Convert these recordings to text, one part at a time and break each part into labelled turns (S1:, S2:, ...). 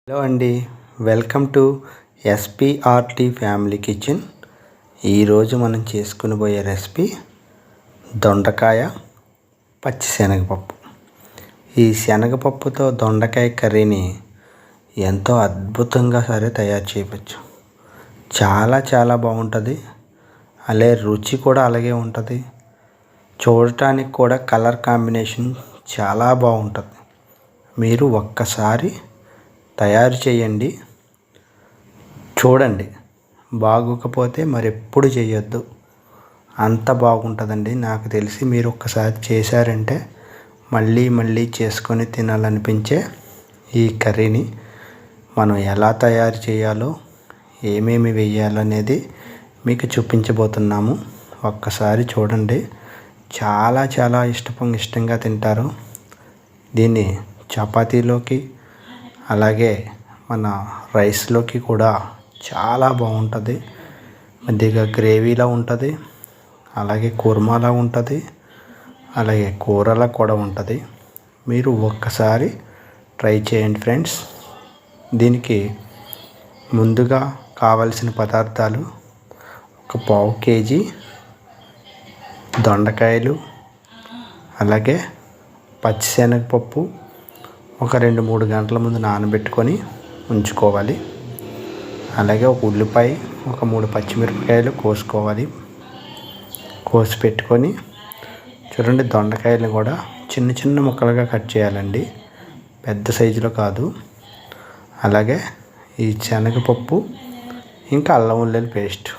S1: Hello అండి, welcome to ఎస్పీఆర్టీ family kitchen. ఈరోజు మనం చేసుకుని పోయే రెసిపీ దొండకాయ పచ్చి శనగపప్పు. ఈ శనగపప్పుతో దొండకాయ కర్రీని ఎంతో అద్భుతంగా తయారు చేయవచ్చు. చాలా బాగుంటుంది. అలాగే రుచి కూడా అలాగే ఉంటుంది. చూడటానికి కూడా కలర్ కాంబినేషన్ చాలా బాగుంటుంది. మీరు ఒక్కసారి తయారు చేయండి, చూడండి. బాగోకపోతే మరెప్పుడు చేయొద్దు, అంత బాగుంటుందండి. నాకు తెలిసి మీరు ఒక్కసారి చేశారంటే మళ్ళీ చేసుకొని తినాలనిపించే ఈ కర్రీని మనం ఎలా తయారు చేయాలో, ఏమేమి వేయాలో అనేది మీకు చూపించబోతున్నాము. ఒక్కసారి చూడండి. చాలా ఇష్టంగా తింటారు. దీన్ని చపాతీలోకి అలాగే మన రైస్లోకి కూడా చాలా బాగుంటుంది. కొద్దిగా గ్రేవీలా ఉంటుంది, అలాగే కుర్మాలా ఉంటుంది, అలాగే కూరలా కూడా ఉంటుంది. మీరు ఒక్కసారి ట్రై చేయండి ఫ్రెండ్స్. దీనికి ముందుగా కావలసిన పదార్థాలు: ఒక పావు కేజీ దొండకాయలు, అలాగే పచ్చిశనగపప్పు ఒక 2-3 గంటల ముందు నానబెట్టుకొని ఉంచుకోవాలి. అలాగే ఒక ఉల్లిపాయ, ఒక 3 పచ్చిమిరపకాయలు కోసుకోవాలి. కోసి పెట్టుకొని చూడండి, దొండకాయలు కూడా చిన్న ముక్కలుగా కట్ చేయాలండి, పెద్ద సైజులో కాదు. అలాగే ఈ శనగపప్పు, ఇంకా అల్లం వెల్లుల్లి పేస్ట్,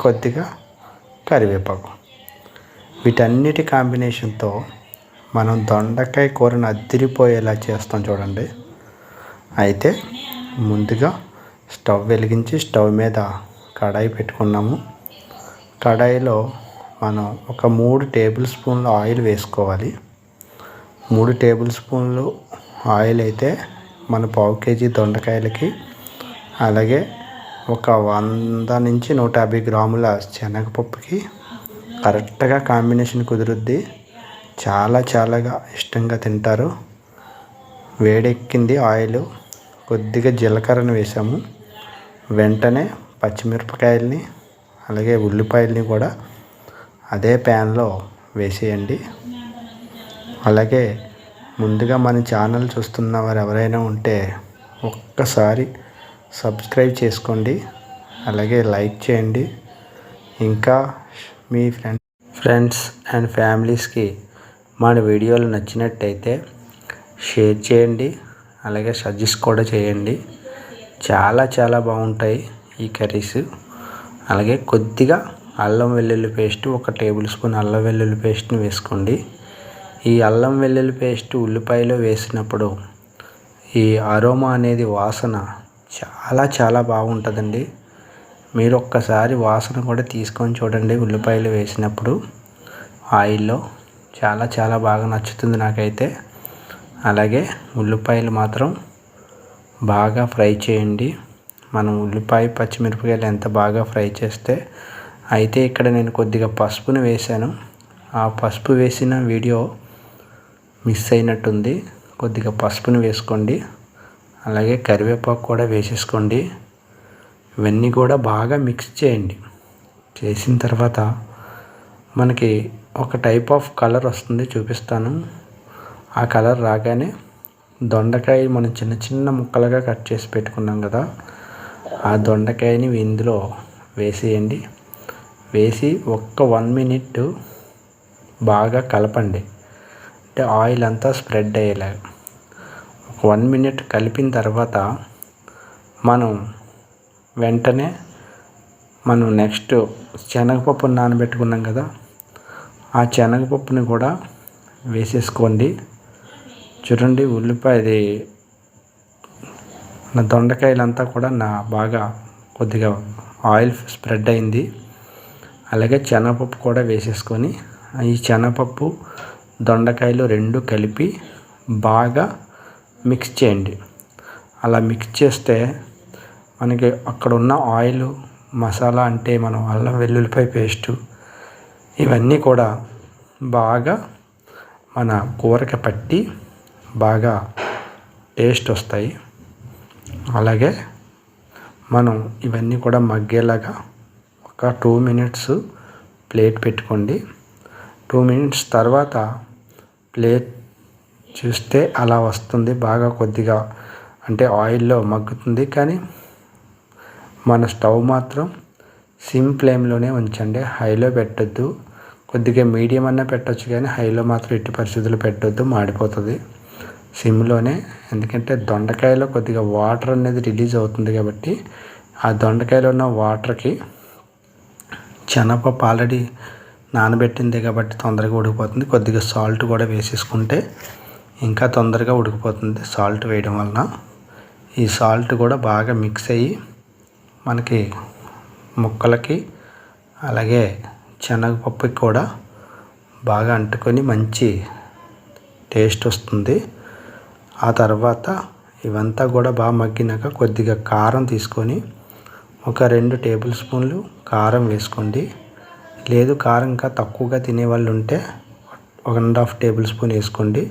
S1: కొద్దిగా కరివేపాకు, వీటన్నిటి కాంబినేషన్తో మనం దొండకాయ కూరను అదిరిపోయేలా చేస్తాం చూడండి. అయితే ముందుగా స్టవ్ వెలిగించి స్టవ్ మీద కడాయి పెట్టుకున్నాము. కడాయిలో మనం ఒక 3 టేబుల్ స్పూన్లు ఆయిల్ వేసుకోవాలి. 3 టేబుల్ స్పూన్లు ఆయిల్ అయితే మన పావు కేజీ దొండకాయలకి, అలాగే ఒక 100 నుంచి 150 గ్రాముల శనగపప్పుకి కరెక్ట్గా కాంబినేషన్ కుదురుద్ది. చాలా ఇష్టంగా తింటారు. వేడెక్కింది ఆయిల్, కొద్దిగా జీలకర్రను వేసాము. వెంటనే పచ్చిమిరపకాయలని అలాగే ఉల్లిపాయలని కూడా అదే ప్యాన్లో వేసేయండి. అలాగే ముందుగా మన ఛానల్ చూస్తున్న వారు ఎవరైనా ఉంటే ఒక్కసారి సబ్స్క్రైబ్ చేసుకోండి, అలాగే లైక్ చేయండి. ఇంకా మీ ఫ్రెండ్స్ అండ్ ఫ్యామిలీస్కి మన వీడియోలు నచ్చినట్టయితే షేర్ చేయండి, అలాగే సజెస్ట్ కూడా చేయండి. చాలా బాగుంటాయి ఈ కర్రీస్. అలాగే కొద్దిగా అల్లం వెల్లుల్లి పేస్ట్, 1 టేబుల్ స్పూన్ అల్లం వెల్లుల్లి పేస్ట్ని వేసుకోండి. ఈ అల్లం వెల్లుల్లి పేస్ట్ ఉల్లిపాయలో వేసినప్పుడు ఈ అరోమా అనేది, వాసన చాలా బాగుంటుందండి. మీరు ఒక్కసారి వాసన కూడా తీసుకొని చూడండి. ఉల్లిపాయలు వేసినప్పుడు ఆయిల్లో చాలా బాగా నచ్చుతుంది నాకైతే. అలాగే ఉల్లిపాయలు మాత్రం బాగా ఫ్రై చేయండి. మనం ఉల్లిపాయ పచ్చిమిరపకాయలు ఎంత బాగా ఫ్రై చేస్తే, అయితే ఇక్కడ నేను కొద్దిగా పసుపును వేశాను. ఆ పసుపు వేసిన వీడియో మిస్ అయినట్టుంది. కొద్దిగా పసుపును వేసుకోండి. అలాగే కరివేపాకు కూడా వేసేసుకోండి. ఇవన్నీ కూడా బాగా మిక్స్ చేయండి. చేసిన తర్వాత మనకి ఒక టైప్ ఆఫ్ కలర్ వస్తుంది, చూపిస్తాను. ఆ కలర్ రాగానే దొండకాయ మనం చిన్న ముక్కలుగా కట్ చేసి పెట్టుకున్నాం కదా, ఆ దొండకాయని ఇందులో వేసేయండి. వేసి 1 మినిట్ బాగా కలపండి, అంటే ఆయిల్ అంతా స్ప్రెడ్ అయ్యేలాగా. 1 మినిట్ కలిపిన తర్వాత వెంటనే మనం నెక్స్ట్ శనగపప్పు నానబెట్టుకున్నాం కదా, ఆ శనగపప్పుని కూడా వేసేసుకోండి. చూడండి, ఉల్లిపాయది నా దొండకాయలంతా కూడా బాగా కొద్దిగా ఆయిల్ స్ప్రెడ్ అయింది. అలాగే శనగపప్పు కూడా వేసేసుకొని ఈ శనగపప్పు దొండకాయలు 2 కలిపి బాగా మిక్స్ చేయండి. అలా మిక్స్ చేస్తే మనకి అక్కడ ఉన్న ఆయిల్, మసాలా, అంటే మనం అల్లం వెల్లుల్లిపాయ పేస్టు, ఇవన్నీ కూడా బాగా మన కూరకి పట్టి బాగా టేస్ట్ వస్తాయి. అలాగే మనం ఇవన్నీ కూడా మగ్గేలాగా ఒక 2 మినిట్స్ ప్లేట్ పెట్టుకోండి. 2 మినిట్స్ తర్వాత ప్లేట్ చూస్తే అలా వస్తుంది. బాగా కొద్దిగా అంటే ఆయిల్లో మగ్గుతుంది. కానీ మన స్టవ్ మాత్రం సిమ్ ఫ్లేమ్లోనే ఉంచండి. హైలో పెట్టొద్దు. కొద్దిగా మీడియం అన్నా పెట్టొచ్చు, కానీ హైలో మాత్రం ఎట్టి పరిస్థితుల్లో పెట్టొద్దు, మాడిపోతుంది. సిమ్లోనే, ఎందుకంటే దొండకాయలో కొద్దిగా వాటర్ అనేది రిలీజ్ అవుతుంది కాబట్టి ఆ దొండకాయలో ఉన్న వాటర్కి శనగపప్పు ఆల్రెడీ నానబెట్టింది కాబట్టి తొందరగా ఉడికిపోతుంది. కొద్దిగా సాల్ట్ కూడా వేసేసుకుంటే ఇంకా తొందరగా ఉడికిపోతుంది సాల్ట్ వేయడం వలన. ఈ సాల్ట్ కూడా బాగా మిక్స్ అయ్యి మనకి ముక్కలకి అలాగే శనగపప్పుకి కూడా బాగా అంటుకొని మంచి టేస్ట్ వస్తుంది. ఆ తర్వాత ఇవంతా కూడా బాగా మగ్గినాక కొద్దిగా కారం తీసుకొని ఒక 2 టేబుల్ స్పూన్లు కారం వేసుకోండి. లేదు కారం ఇంకా తక్కువగా తినేవాళ్ళు ఉంటే 1.5 టేబుల్ స్పూన్ వేసుకోండి.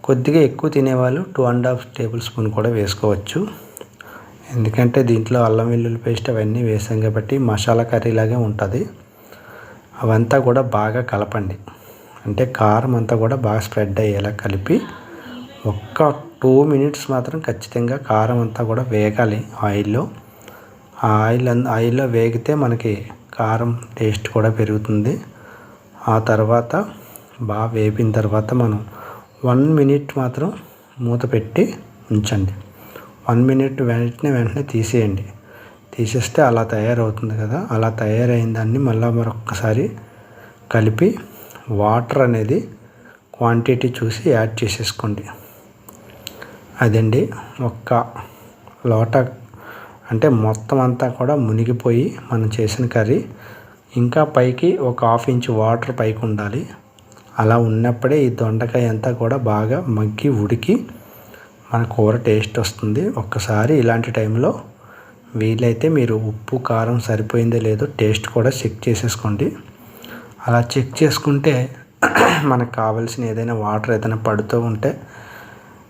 S1: కొద్దిగా ఎక్కువ తినేవాళ్ళు 2.5 టేబుల్ స్పూన్ కూడా వేసుకోవచ్చు. ఎందుకంటే దీంట్లో అల్లం వెల్లుల్లి పేస్ట్ అవన్నీ వేసాం కాబట్టి మసాలా కర్రీ లాగే ఉంటుంది. అవంతా కూడా బాగా కలపండి. అంటే కారం అంతా కూడా బాగా స్ప్రెడ్ అయ్యేలా కలిపి ఒక్క 2 మినిట్స్ మాత్రం ఖచ్చితంగా కారం అంతా కూడా వేగాలి ఆయిల్లో. ఆ ఆయిల్లో వేగితే మనకి కారం టేస్ట్ కూడా పెరుగుతుంది. ఆ తర్వాత బాగా వేపిన తర్వాత మనం 1 మినిట్ మాత్రం మూత పెట్టి ఉంచండి. 1 మినిట్ వెంటనే తీసేయండి. తీసేస్తే అలా తయారవుతుంది కదా. అలా తయారైన దాన్ని మళ్ళీ మరొక్కసారి కలిపి వాటర్ అనేది క్వాంటిటీ చూసి యాడ్ చేసేసుకోండి. అదండి ఒక్క లోట అంటే మొత్తం అంతా కూడా మునిగిపోయి మనం చేసిన కర్రీ. ఇంకా పైకి ఒక 1/2 ఇంచ్ వాటర్ పైకి ఉండాలి. అలా ఉన్నప్పుడే ఈ దొండకాయ అంతా కూడా బాగా మగ్గి ఉడికి మన కూర టేస్ట్ వస్తుంది. ఒక్కసారి ఇలాంటి టైంలో వీలైతే మీరు ఉప్పు కారం సరిపోయిందో లేదో టేస్ట్ కూడా చెక్ చేసేసుకోండి. అలా చెక్ చేసుకుంటే మనకు కావాల్సిన ఏదైనా వాటర్ ఏదైనా పడుతూ ఉంటే,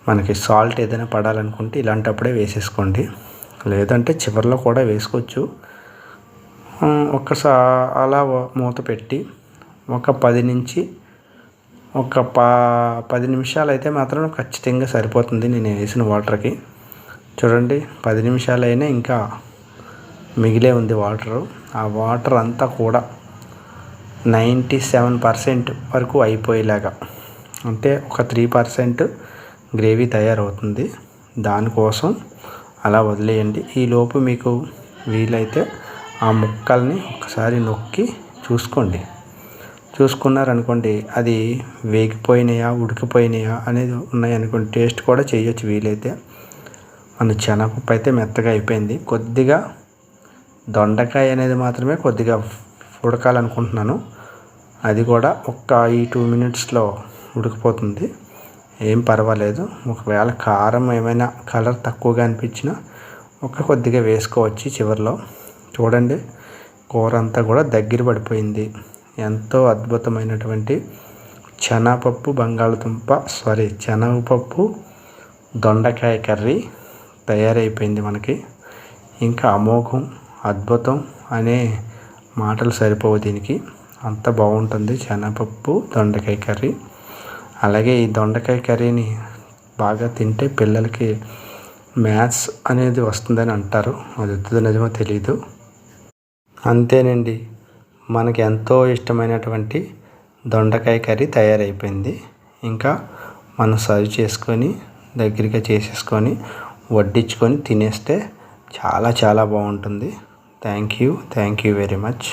S1: మనకి సాల్ట్ ఏదైనా పడాలనుకుంటే ఇలాంటప్పుడే వేసేసుకోండి. లేదంటే చివరిలో కూడా వేసుకోవచ్చు. అలా మూత పెట్టి ఒక 10 నిమిషాలు అయితే మాత్రం ఖచ్చితంగా సరిపోతుంది నేను వేసిన వాటర్కి. చూడండి 10 నిమిషాలు అయినా ఇంకా మిగిలే ఉంది వాటరు. ఆ వాటర్ అంతా కూడా 97% వరకు అయిపోయేలాగా, అంటే ఒక 3% గ్రేవీ తయారవుతుంది. దానికోసం అలా వదిలేయండి. ఈలోపు మీకు వీలైతే ఆ ముక్కల్ని ఒకసారి నొక్కి చూసుకున్నారనుకోండి, అది వేగిపోయినాయా ఉడికిపోయినాయా అనేది ఉన్నాయనుకోండి. టేస్ట్ కూడా చేయొచ్చు వీలైతే. మన శనగపప్పు అయితే మెత్తగా అయిపోయింది. కొద్దిగా దొండకాయ అనేది మాత్రమే కొద్దిగా ఉడకాలనుకుంటున్నాను. అది కూడా ఈ 2 మినిట్స్లో ఉడికిపోతుంది. ఏం పర్వాలేదు. ఒకవేళ కారం ఏమైనా కలర్ తక్కువగా అనిపించినా కొద్దిగా వేసుకోవచ్చు చివరిలో. చూడండి కూర అంతా కూడా దగ్గర పడిపోయింది. ఎంతో అద్భుతమైనటువంటి శనగపప్పు దొండకాయ కర్రీ తయారైపోయింది మనకి. ఇంకా అమోఘం, అద్భుతం అనే మాటలు సరిపోవు దీనికి. అంత బాగుంటుంది శనగపప్పు దొండకాయ కర్రీ. అలాగే ఈ దొండకాయ కర్రీని బాగా తింటే పిల్లలకి మ్యాథ్స్ అనేది వస్తుందని అంటారు. అది వస్తుందో నిజమో తెలీదు. అంతేనండి, మనకి ఎంతో ఇష్టమైనటువంటి దొండకాయ కర్రీ తయారైపోయింది. ఇంకా మనం సర్వ్ చేసుకొని దగ్గరగా చేసేసుకొని వడ్డించుకొని తినేస్తే చాలా చాలా బాగుంటుంది. Thank you very much.